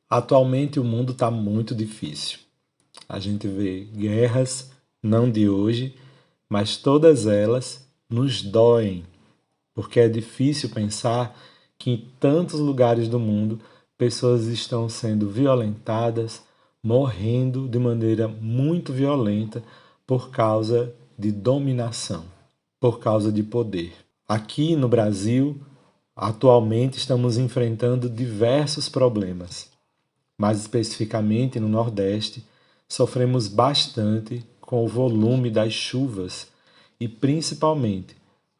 Atualmente o mundo está muito difícil. A gente vê guerras, não de hoje, mas todas elas nos doem, porque é difícil pensar que em tantos lugares do mundo pessoas estão sendo violentadas, morrendo de maneira muito violenta por causa de dominação, por causa de poder. Aqui no Brasil, atualmente estamos enfrentando diversos problemas. Mais especificamente no Nordeste, sofremos bastante com o volume das chuvas e principalmente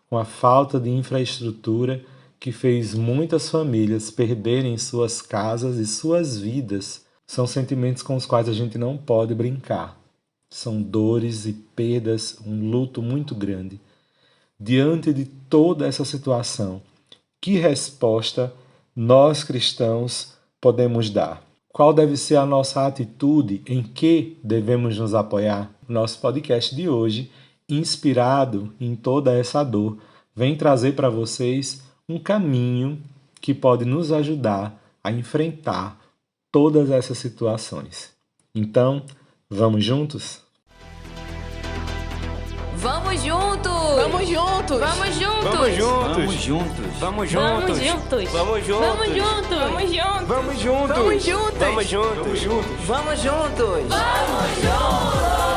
com a falta de infraestrutura que fez muitas famílias perderem suas casas e suas vidas. São sentimentos com os quais a gente não pode brincar. São dores e perdas, um luto muito grande. Diante de toda essa situação, que resposta nós cristãos podemos dar? Qual deve ser a nossa atitude? Em que devemos nos apoiar? Nosso podcast de hoje, inspirado em toda essa dor, vem trazer para vocês um caminho que pode nos ajudar a enfrentar todas essas situações. Então, vamos juntos? Vamos juntos! Vamos juntos! Vamos juntos! Vamos juntos! Vamos juntos! Vamos Vamos juntos! juntos! Vamos juntos! Vamos juntos! Vamos juntos! Vamos juntos! Vamos juntos! Vamos juntos! Vamos juntos!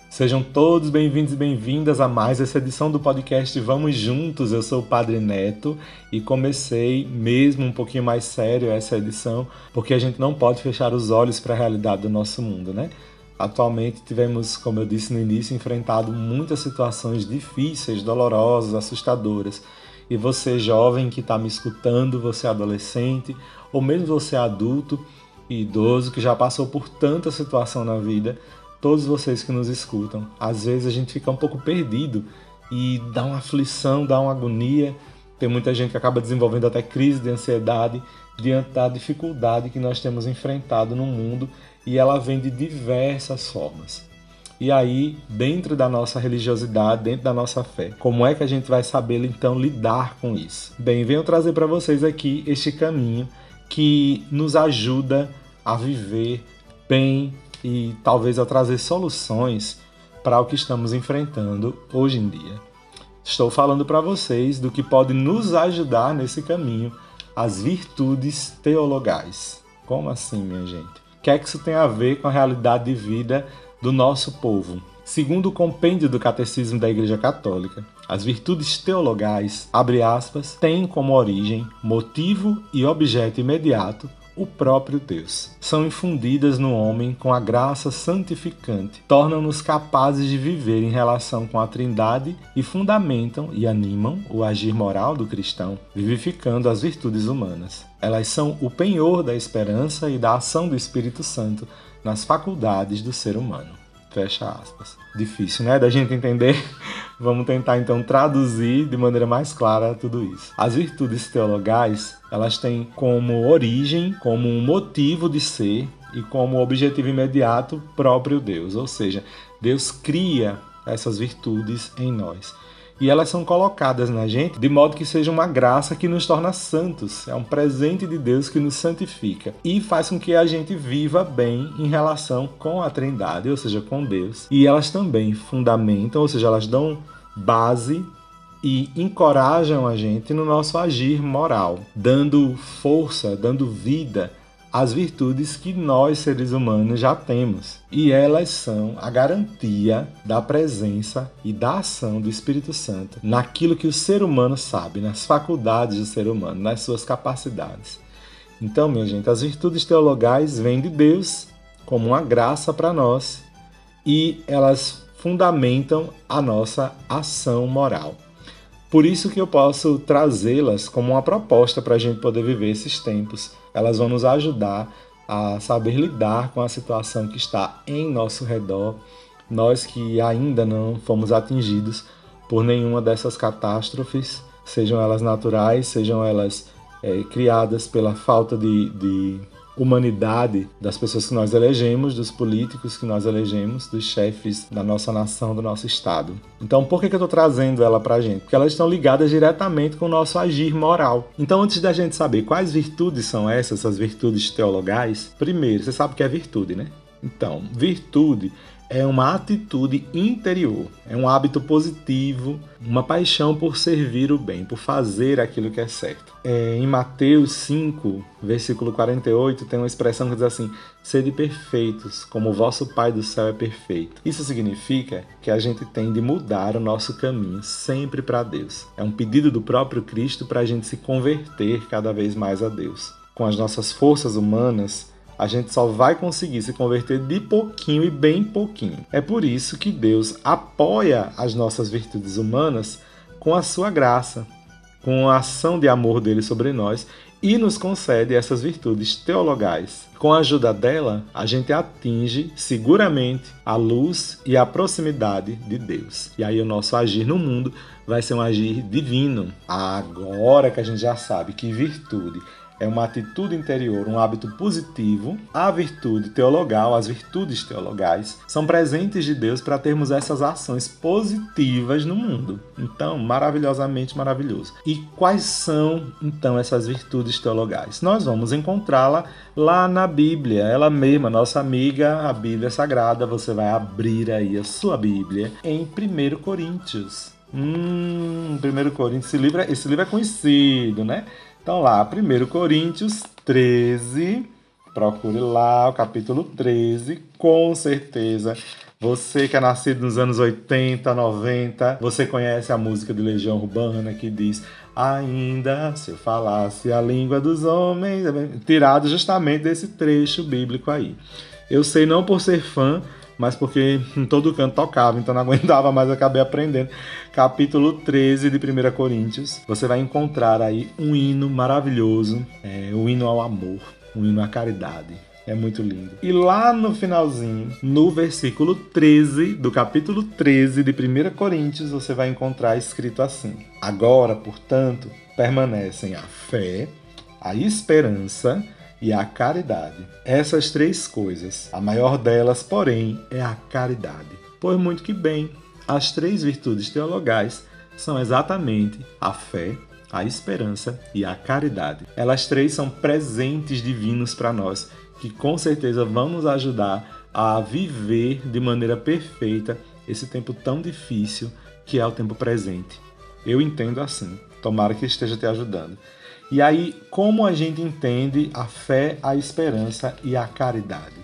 Sejam todos bem-vindos e bem-vindas a mais essa edição do podcast Vamos Juntos. Eu sou o Padre Neto e comecei mesmo um pouquinho mais sério essa edição, porque a gente não pode fechar os olhos para a realidade do nosso mundo, né? Atualmente tivemos, como eu disse no início, enfrentado muitas situações difíceis, dolorosas, assustadoras. E você jovem que está me escutando, você adolescente, ou mesmo você adulto e idoso que já passou por tanta situação na vida, todos vocês que nos escutam, às vezes a gente fica um pouco perdido e dá uma aflição, dá uma agonia. Tem muita gente que acaba desenvolvendo até crise de ansiedade diante da dificuldade que nós temos enfrentado no mundo, e ela vem de diversas formas. E aí, dentro da nossa religiosidade, dentro da nossa fé, como é que a gente vai saber então lidar com isso? Bem, venho trazer para vocês aqui este caminho que nos ajuda a viver bem e talvez a trazer soluções para o que estamos enfrentando hoje em dia. Estou falando para vocês do que pode nos ajudar nesse caminho, as virtudes teologais. Como assim, minha gente? O que é que isso tem a ver com a realidade de vida do nosso povo? Segundo o compêndio do Catecismo da Igreja Católica, as virtudes teologais, abre aspas, têm como origem, motivo e objeto imediato o próprio Deus. São infundidas no homem com a graça santificante, tornam-nos capazes de viver em relação com a Trindade e fundamentam e animam o agir moral do cristão, vivificando as virtudes humanas. Elas são o penhor da esperança e da ação do Espírito Santo nas faculdades do ser humano. Fecha aspas. Difícil, né, da gente entender? Vamos tentar então traduzir de maneira mais clara tudo isso. As virtudes teologais, elas têm como origem, como um motivo de ser e como objetivo imediato próprio Deus. Ou seja, Deus cria essas virtudes em nós. E elas são colocadas na gente de modo que seja uma graça que nos torna santos. É um presente de Deus que nos santifica e faz com que a gente viva bem em relação com a Trindade, ou seja, com Deus. E elas também fundamentam, ou seja, elas dão base e encorajam a gente no nosso agir moral, dando força, dando vida às virtudes que nós, seres humanos, já temos. E elas são a garantia da presença e da ação do Espírito Santo naquilo que o ser humano sabe, nas faculdades do ser humano, nas suas capacidades. Então, minha gente, as virtudes teologais vêm de Deus como uma graça para nós e elas fundamentam a nossa ação moral. Por isso que eu posso trazê-las como uma proposta para a gente poder viver esses tempos. Elas vão nos ajudar a saber lidar com a situação que está em nosso redor, nós que ainda não fomos atingidos por nenhuma dessas catástrofes, sejam elas naturais, sejam elas criadas pela falta de humanidade das pessoas que nós elegemos, dos políticos que nós elegemos, dos chefes da nossa nação, do nosso estado. Então, por que eu estou trazendo ela pra gente? Porque elas estão ligadas diretamente com o nosso agir moral. Então, antes da gente saber quais virtudes são essas virtudes teologais, primeiro, você sabe o que é virtude, né? Então, virtude é uma atitude interior, é um hábito positivo, uma paixão por servir o bem, por fazer aquilo que é certo. Em Mateus 5, versículo 48, tem uma expressão que diz assim: sede perfeitos, como o vosso Pai do céu é perfeito. Isso significa que a gente tem de mudar o nosso caminho sempre para Deus. É um pedido do próprio Cristo para a gente se converter cada vez mais a Deus. Com as nossas forças humanas, a gente só vai conseguir se converter de pouquinho e bem pouquinho. É por isso que Deus apoia as nossas virtudes humanas com a sua graça, com a ação de amor dele sobre nós e nos concede essas virtudes teologais. Com a ajuda dela, a gente atinge seguramente a luz e a proximidade de Deus. E aí o nosso agir no mundo vai ser um agir divino. Agora que a gente já sabe que virtude é uma atitude interior, um hábito positivo, a virtude teologal, as virtudes teologais, são presentes de Deus para termos essas ações positivas no mundo. Então, maravilhosamente maravilhoso. E quais são, então, essas virtudes teologais? Nós vamos encontrá-la lá na Bíblia, ela mesma, nossa amiga, a Bíblia Sagrada. Você vai abrir aí a sua Bíblia em 1 Coríntios. 1 Coríntios, esse livro é conhecido, né? Então lá, 1 Coríntios 13, procure lá o capítulo 13, com certeza. Você que é nascido nos anos 80, 90, você conhece a música de Legião Urbana que diz: ainda se eu falasse a língua dos homens, tirado justamente desse trecho bíblico aí. Eu sei não por ser fã, mas porque em todo canto tocava, então não aguentava mais, acabei aprendendo. Capítulo 13 de 1 Coríntios, você vai encontrar aí um hino maravilhoso, um hino ao amor, um hino à caridade. É muito lindo. E lá no finalzinho, no versículo 13 do capítulo 13 de 1 Coríntios, você vai encontrar escrito assim: agora, portanto, permanecem a fé, a esperança e a caridade. Essas três coisas. A maior delas, porém, é a caridade. Pois muito que bem, as três virtudes teologais são exatamente a fé, a esperança e a caridade. Elas três são presentes divinos para nós, que com certeza vão nos ajudar a viver de maneira perfeita esse tempo tão difícil que é o tempo presente. Eu entendo assim. Tomara que esteja te ajudando. E aí, como a gente entende a fé, a esperança e a caridade?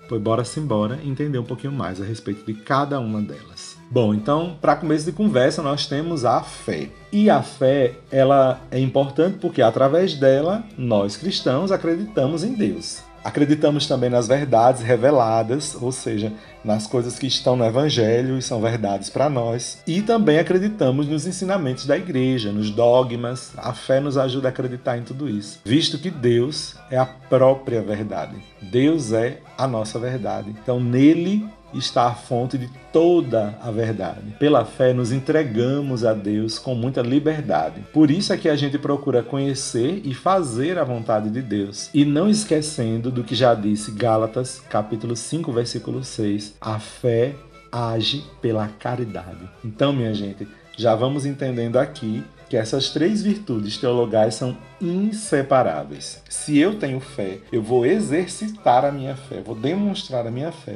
Pois bora entender um pouquinho mais a respeito de cada uma delas. Bom, então, para começo de conversa, nós temos a fé. E a fé, ela é importante porque através dela, nós cristãos acreditamos em Deus. Acreditamos também nas verdades reveladas, ou seja, nas coisas que estão no Evangelho e são verdades para nós. E também acreditamos nos ensinamentos da igreja, nos dogmas. A fé nos ajuda a acreditar em tudo isso, visto que Deus é a própria verdade. Deus é a nossa verdade. Então, nele está a fonte de toda a verdade. Pela fé, nos entregamos a Deus com muita liberdade. Por isso é que a gente procura conhecer e fazer a vontade de Deus. E não esquecendo do que já disse Gálatas, capítulo 5, versículo 6, a fé age pela caridade. Então, minha gente, já vamos entendendo aqui que essas três virtudes teologais são inseparáveis. Se eu tenho fé, eu vou exercitar a minha fé, vou demonstrar a minha fé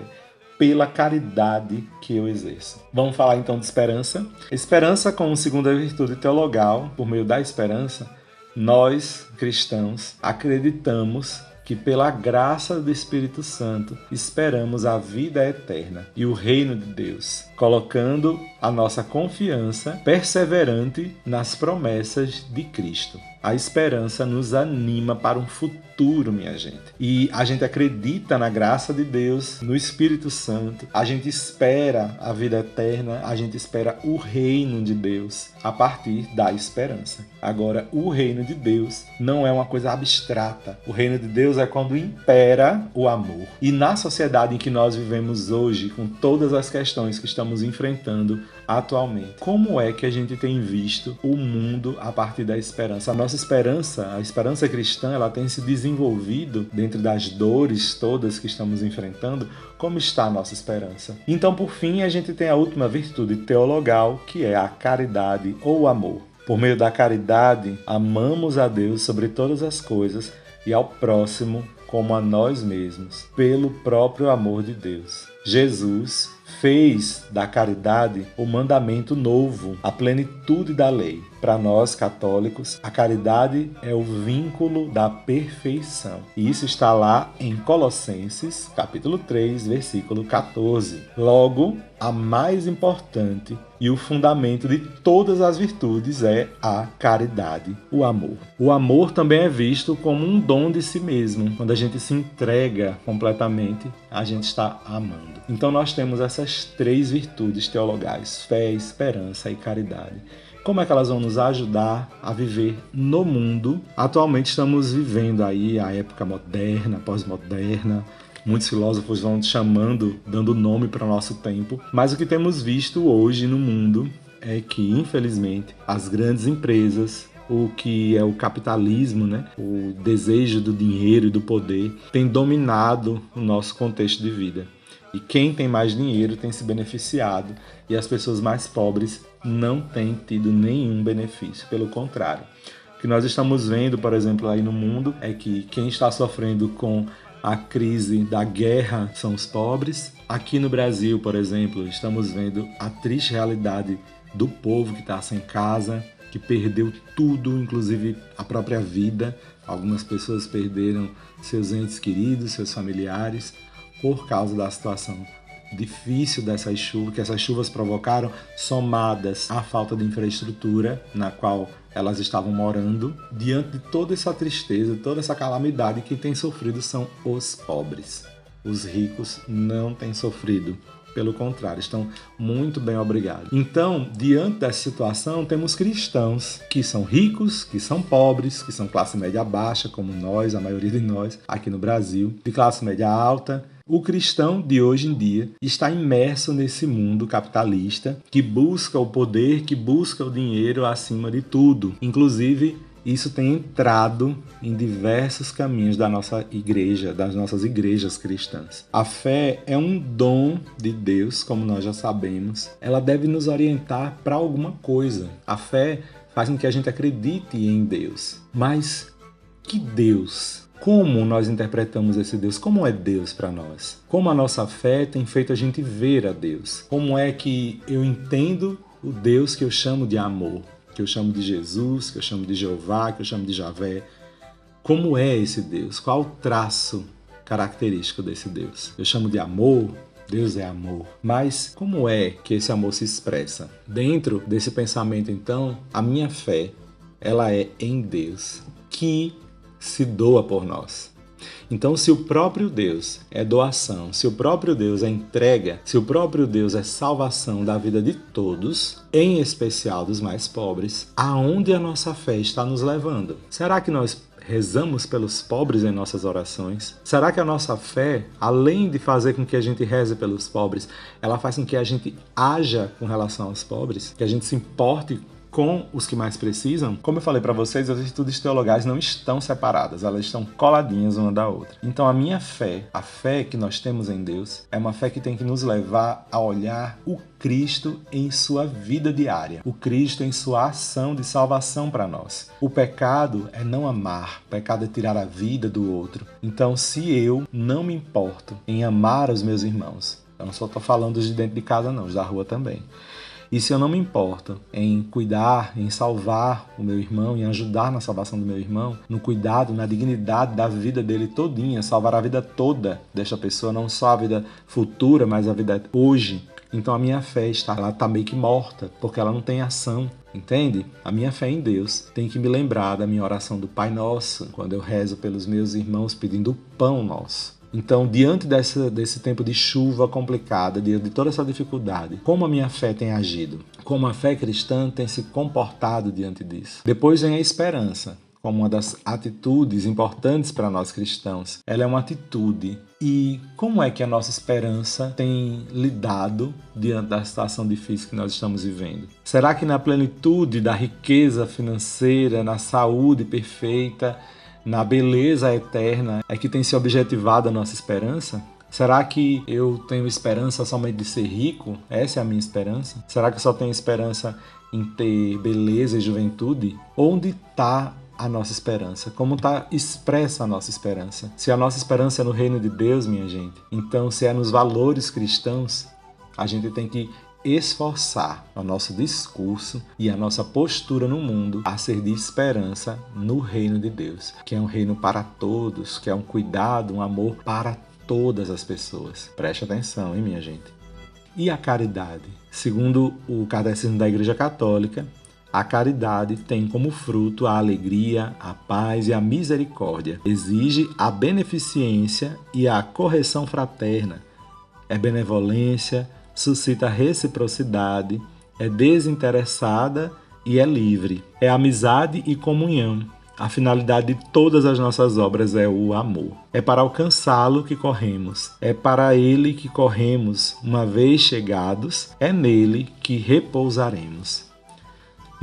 pela caridade que eu exerço. Vamos falar então de esperança. Esperança como segunda virtude teologal. Por meio da esperança, nós, cristãos, acreditamos que pela graça do Espírito Santo esperamos a vida eterna e o reino de Deus, colocando a nossa confiança perseverante nas promessas de Cristo. A esperança nos anima para um futuro, minha gente. E a gente acredita na graça de Deus, no Espírito Santo. A gente espera a vida eterna, a gente espera o reino de Deus a partir da esperança. Agora, o reino de Deus não é uma coisa abstrata. O reino de Deus é quando impera o amor. E na sociedade em que nós vivemos hoje, com todas as questões que estamos enfrentando, atualmente. Como é que a gente tem visto o mundo a partir da esperança? A nossa esperança, a esperança cristã, ela tem se desenvolvido dentro das dores todas que estamos enfrentando. Como está a nossa esperança? Então, por fim, a gente tem a última virtude teologal, que é a caridade ou o amor. Por meio da caridade, amamos a Deus sobre todas as coisas e ao próximo como a nós mesmos, pelo próprio amor de Deus. Jesus fez da caridade o mandamento novo, a plenitude da lei. Para nós, católicos, a caridade é o vínculo da perfeição. E isso está lá em Colossenses, capítulo 3, versículo 14. Logo, a mais importante e o fundamento de todas as virtudes é a caridade, o amor. O amor também é visto como um dom de si mesmo. Quando a gente se entrega completamente, a gente está amando. Então nós temos essas 3 virtudes teologais: fé, esperança e caridade. Como é que elas vão nos ajudar a viver no mundo? Atualmente estamos vivendo aí a época moderna, pós-moderna. Muitos filósofos vão chamando, dando nome para o nosso tempo. Mas o que temos visto hoje no mundo é que, infelizmente, as grandes empresas, o que é o capitalismo, né? O desejo do dinheiro e do poder, tem dominado o nosso contexto de vida. E quem tem mais dinheiro tem se beneficiado e as pessoas mais pobres não têm tido nenhum benefício. Pelo contrário, o que nós estamos vendo, por exemplo, aí no mundo é que quem está sofrendo com a crise da guerra são os pobres. Aqui no Brasil, por exemplo, estamos vendo a triste realidade do povo que está sem casa, que perdeu tudo, inclusive a própria vida. Algumas pessoas perderam seus entes queridos, seus familiares, por causa da situação difícil dessas chuvas, que essas chuvas provocaram, somadas à falta de infraestrutura na qual elas estavam morando. Diante de toda essa tristeza, toda essa calamidade, quem tem sofrido são os pobres. Os ricos não têm sofrido. Pelo contrário, estão muito bem obrigados. Então, diante dessa situação, temos cristãos que são ricos, que são pobres, que são classe média baixa, como nós, a maioria de nós, aqui no Brasil, de classe média alta. O cristão de hoje em dia está imerso nesse mundo capitalista que busca o poder, que busca o dinheiro acima de tudo. Inclusive, isso tem entrado em diversos caminhos da nossa igreja, das nossas igrejas cristãs. A fé é um dom de Deus, como nós já sabemos. Ela deve nos orientar para alguma coisa. A fé faz com que a gente acredite em Deus. Mas que Deus? Como nós interpretamos esse Deus? Como é Deus para nós? Como a nossa fé tem feito a gente ver a Deus? Como é que eu entendo o Deus que eu chamo de amor? Que eu chamo de Jesus, que eu chamo de Jeová, que eu chamo de Javé. Como é esse Deus? Qual o traço característico desse Deus? Eu chamo de amor, Deus é amor. Mas como é que esse amor se expressa? Dentro desse pensamento, então, a minha fé, ela é em Deus, que se doa por nós. Então, se o próprio Deus é doação, se o próprio Deus é entrega, se o próprio Deus é salvação da vida de todos, em especial dos mais pobres, aonde a nossa fé está nos levando? Será que nós rezamos pelos pobres em nossas orações? Será que a nossa fé, além de fazer com que a gente reze pelos pobres, ela faz com que a gente haja com relação aos pobres? Que a gente se importe com os que mais precisam? Como eu falei para vocês, as virtudes teologais não estão separadas, elas estão coladinhas uma da outra. Então a minha fé, a fé que nós temos em Deus, é uma fé que tem que nos levar a olhar o Cristo em sua vida diária, o Cristo em sua ação de salvação para nós. O pecado é não amar, o pecado é tirar a vida do outro. Então, se eu não me importo em amar os meus irmãos, eu não só estou falando os de dentro de casa não, os da rua também. E se eu não me importo em cuidar, em salvar o meu irmão, em ajudar na salvação do meu irmão, no cuidado, na dignidade da vida dele todinha, salvar a vida toda desta pessoa, não só a vida futura, mas a vida hoje, então a minha fé está meio que morta, porque ela não tem ação. Entende? A minha fé em Deus tem que me lembrar da minha oração do Pai Nosso, quando eu rezo pelos meus irmãos pedindo o pão nosso. Então, diante desse tempo de chuva complicada, diante de toda essa dificuldade, como a minha fé tem agido? Como a fé cristã tem se comportado diante disso? Depois vem a esperança. como uma das atitudes importantes para nós cristãos. Ela é uma atitude. E como é que a nossa esperança tem lidado diante da situação difícil que nós estamos vivendo? Será que na plenitude da riqueza financeira, na saúde perfeita, na beleza eterna, é que tem se objetivado a nossa esperança? Será que eu tenho esperança somente de ser rico? Essa é a minha esperança? Será que eu só tenho esperança em ter beleza e juventude? Onde está a nossa esperança? Como está expressa a nossa esperança? Se a nossa esperança é no reino de Deus, minha gente, então se é nos valores cristãos, a gente tem que esforçar o nosso discurso e a nossa postura no mundo a ser de esperança no reino de Deus, que é um reino para todos, que é um cuidado, um amor para todas as pessoas. Preste atenção, hein, minha gente? E a caridade? Segundo o Catecismo da Igreja Católica, a caridade tem como fruto a alegria, a paz e a misericórdia. Exige a beneficência e a correção fraterna. É benevolência, suscita reciprocidade, é desinteressada e é livre. É amizade e comunhão. A finalidade de todas as nossas obras é o amor. É para alcançá-lo que corremos. É para ele que corremos. Uma vez chegados, é nele que repousaremos.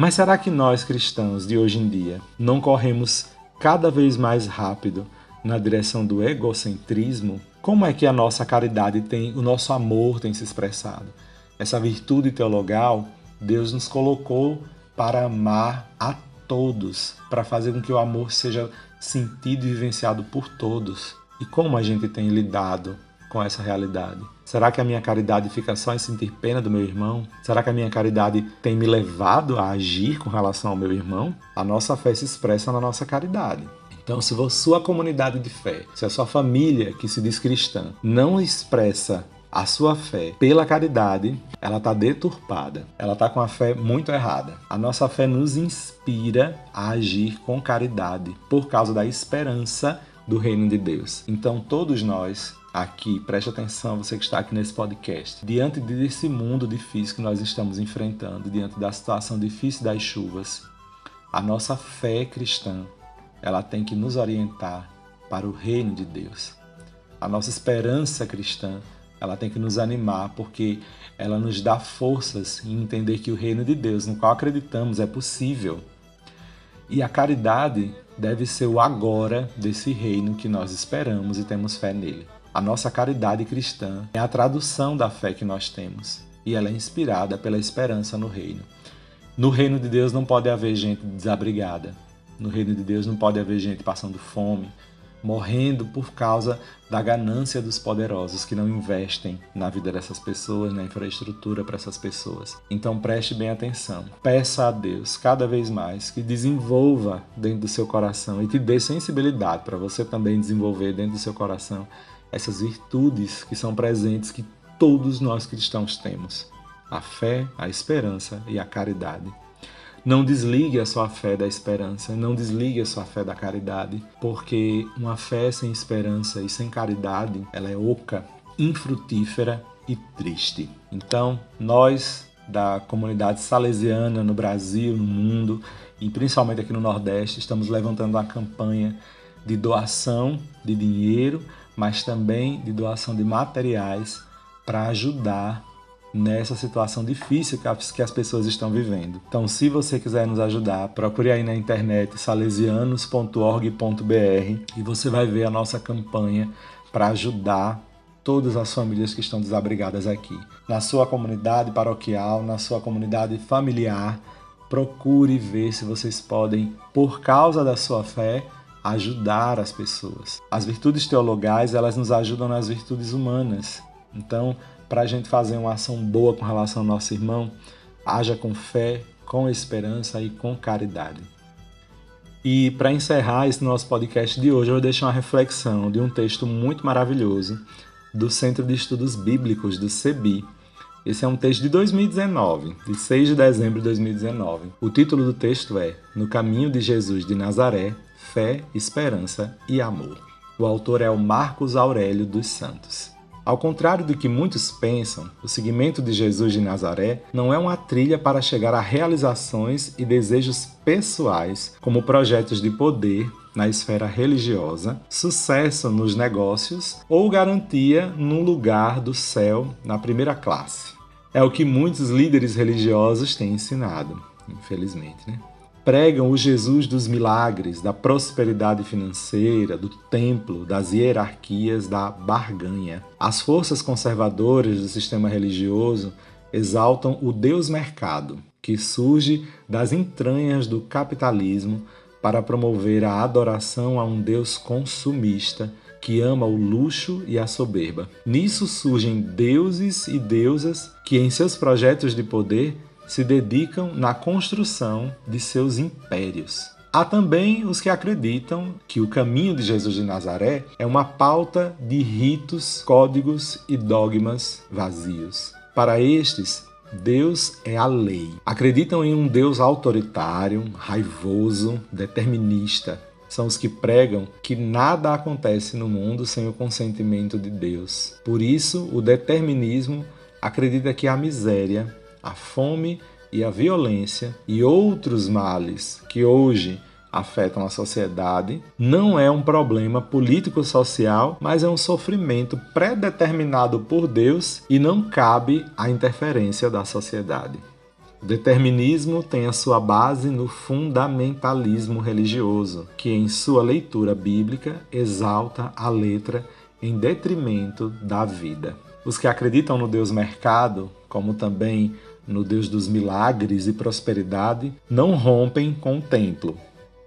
Mas será que nós, cristãos de hoje em dia, não corremos cada vez mais rápido na direção do egocentrismo? Como é que a nossa caridade o nosso amor tem se expressado? Essa virtude teologal, Deus nos colocou para amar a todos, para fazer com que o amor seja sentido e vivenciado por todos. E como a gente tem lidado com essa realidade? Será que a minha caridade fica só em sentir pena do meu irmão? Será que a minha caridade tem me levado a agir com relação ao meu irmão? A nossa fé se expressa na nossa caridade. Então, se a sua comunidade de fé, se a sua família que se diz cristã não expressa a sua fé pela caridade, ela está deturpada, ela está com a fé muito errada. A nossa fé nos inspira a agir com caridade por causa da esperança do reino de Deus. Então, todos nós aqui, preste atenção, você que está aqui nesse podcast, diante desse mundo difícil que nós estamos enfrentando, diante da situação difícil das chuvas, a nossa fé cristã, ela tem que nos orientar para o reino de Deus. A nossa esperança cristã, ela tem que nos animar, porque ela nos dá forças em entender que o reino de Deus, no qual acreditamos, é possível. E a caridade deve ser o agora desse reino que nós esperamos e temos fé nele. A nossa caridade cristã é a tradução da fé que nós temos, e ela é inspirada pela esperança no reino. No reino de Deus não pode haver gente desabrigada. No reino de Deus não pode haver gente passando fome, morrendo por causa da ganância dos poderosos que não investem na vida dessas pessoas, na infraestrutura para essas pessoas. Então preste bem atenção. Peça a Deus cada vez mais que desenvolva dentro do seu coração e te dê sensibilidade para você também desenvolver dentro do seu coração essas virtudes que são presentes que todos nós cristãos temos. A fé, a esperança e a caridade. Não desligue a sua fé da esperança, não desligue a sua fé da caridade, porque uma fé sem esperança e sem caridade, ela é oca, infrutífera e triste. Então, nós da comunidade salesiana no Brasil, no mundo e principalmente aqui no Nordeste, estamos levantando uma campanha de doação de dinheiro, mas também de doação de materiais para ajudar nessa situação difícil que as pessoas estão vivendo. Então, se você quiser nos ajudar, procure aí na internet salesianos.org.br e você vai ver a nossa campanha para ajudar todas as famílias que estão desabrigadas aqui. Na sua comunidade paroquial, na sua comunidade familiar, procure ver se vocês podem, por causa da sua fé, ajudar as pessoas. As virtudes teologais, elas nos ajudam nas virtudes humanas. Então, para a gente fazer uma ação boa com relação ao nosso irmão, haja com fé, com esperança e com caridade. E para encerrar esse nosso podcast de hoje, eu vou deixar uma reflexão de um texto muito maravilhoso do Centro de Estudos Bíblicos, do CEBI. Esse é um texto de 2019, de 6 de dezembro de 2019. O título do texto é No Caminho de Jesus de Nazaré, Fé, Esperança e Amor. O autor é o Marcos Aurélio dos Santos. Ao contrário do que muitos pensam, o seguimento de Jesus de Nazaré não é uma trilha para chegar a realizações e desejos pessoais, como projetos de poder na esfera religiosa, sucesso nos negócios ou garantia num lugar do céu na primeira classe. É o que muitos líderes religiosos têm ensinado, infelizmente, né? Pregam o Jesus dos milagres, da prosperidade financeira, do templo, das hierarquias, da barganha. As forças conservadoras do sistema religioso exaltam o Deus-mercado, que surge das entranhas do capitalismo para promover a adoração a um Deus consumista que ama o luxo e a soberba. Nisso surgem deuses e deusas que, em seus projetos de poder, se dedicam na construção de seus impérios. Há também os que acreditam que o caminho de Jesus de Nazaré é uma pauta de ritos, códigos e dogmas vazios. Para estes, Deus é a lei. Acreditam em um Deus autoritário, raivoso, determinista. São os que pregam que nada acontece no mundo sem o consentimento de Deus. Por isso, o determinismo acredita que a miséria, a fome e a violência e outros males que hoje afetam a sociedade não é um problema político-social, mas é um sofrimento predeterminado por Deus e não cabe à interferência da sociedade. O determinismo tem a sua base no fundamentalismo religioso, que em sua leitura bíblica exalta a letra em detrimento da vida. Os que acreditam no Deus mercado, como também no Deus dos milagres e prosperidade, não rompem com o templo.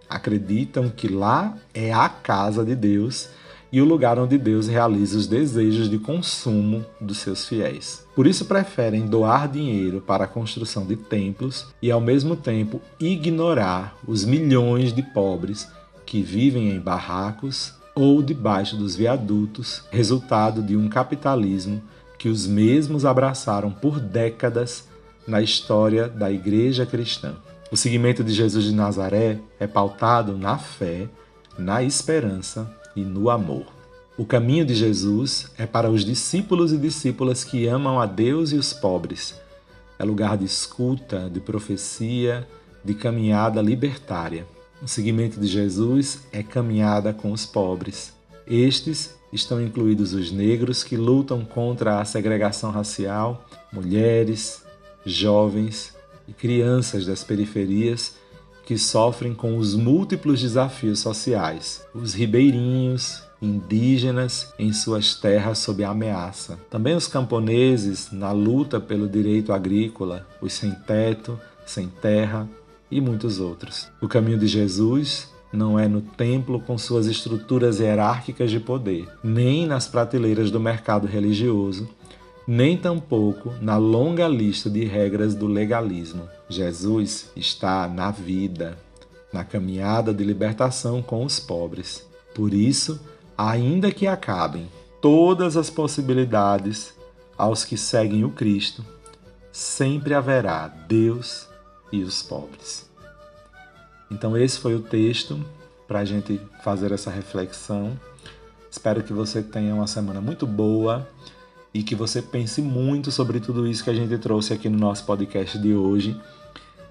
Acreditam que lá é a casa de Deus e o lugar onde Deus realiza os desejos de consumo dos seus fiéis. Por isso preferem doar dinheiro para a construção de templos e, ao mesmo tempo, ignorar os milhões de pobres que vivem em barracos ou debaixo dos viadutos, resultado de um capitalismo que os mesmos abraçaram por décadas na história da Igreja cristã. O seguimento de Jesus de Nazaré é pautado na fé, na esperança e no amor. O caminho de Jesus é para os discípulos e discípulas que amam a Deus e os pobres. É lugar de escuta, de profecia, de caminhada libertária. O seguimento de Jesus é caminhada com os pobres. Estes estão incluídos os negros que lutam contra a segregação racial, mulheres, jovens e crianças das periferias que sofrem com os múltiplos desafios sociais, os ribeirinhos, indígenas em suas terras sob ameaça. Também os camponeses na luta pelo direito agrícola, os sem teto, sem terra e muitos outros. O caminho de Jesus não é no templo com suas estruturas hierárquicas de poder, nem nas prateleiras do mercado religioso, nem tampouco na longa lista de regras do legalismo. Jesus está na vida, na caminhada de libertação com os pobres. Por isso, ainda que acabem todas as possibilidades aos que seguem o Cristo, sempre haverá Deus e os pobres. Então esse foi o texto para a gente fazer essa reflexão. Espero que você tenha uma semana muito boa e que você pense muito sobre tudo isso que a gente trouxe aqui no nosso podcast de hoje.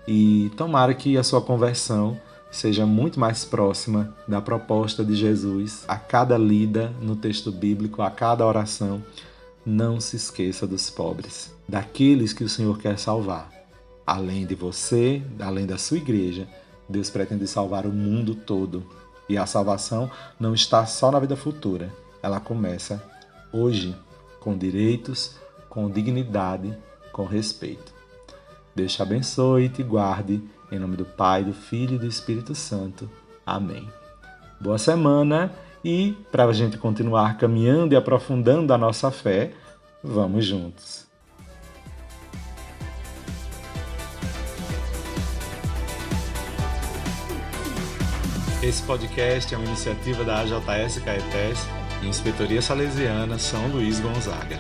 E tomara que a sua conversão seja muito mais próxima da proposta de Jesus a cada lida no texto bíblico, a cada oração. Não se esqueça dos pobres, daqueles que o Senhor quer salvar. Além de você, além da sua igreja, Deus pretende salvar o mundo todo. E a salvação não está só na vida futura. Ela começa hoje, com direitos, com dignidade, com respeito. Deus te abençoe e te guarde. Em nome do Pai, do Filho e do Espírito Santo. Amém. Boa semana e, para a gente continuar caminhando e aprofundando a nossa fé, vamos juntos. Esse podcast é uma iniciativa da AJS Caetés e Inspetoria Salesiana São Luís Gonzaga.